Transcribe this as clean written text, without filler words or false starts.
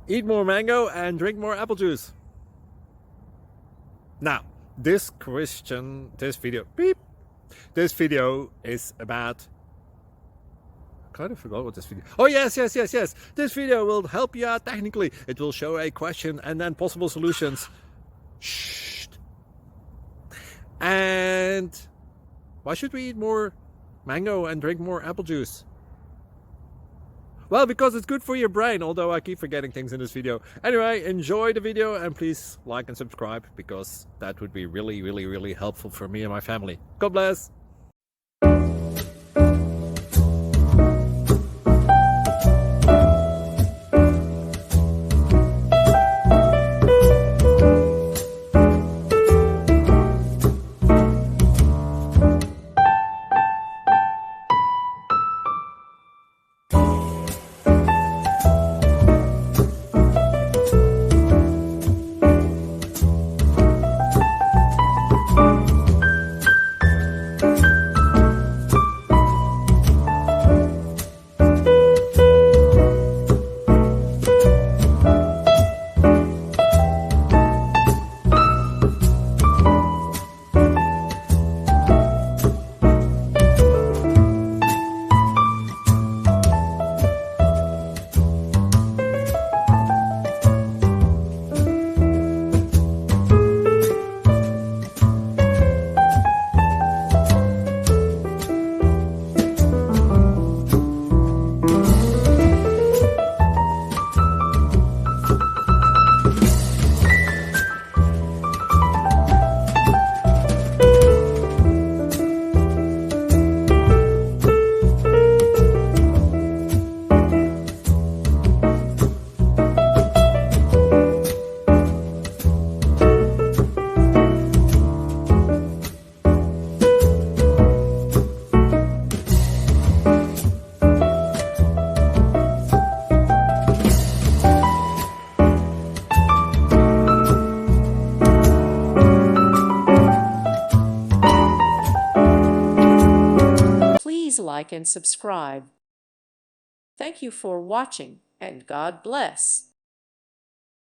Eat more mango and drink more apple juice. Now, this video is about, I kind of forgot what this video. Oh yes. This video will help you out technically. It will show a question and then possible solutions. Shh. And why should we eat more mango and drink more apple juice? Well, because it's good for your brain, although I keep forgetting things in this video. Anyway, enjoy the video and please like and subscribe, because that would be really helpful for me and my family. God bless! Please like and subscribe. Thank you for watching, and God bless.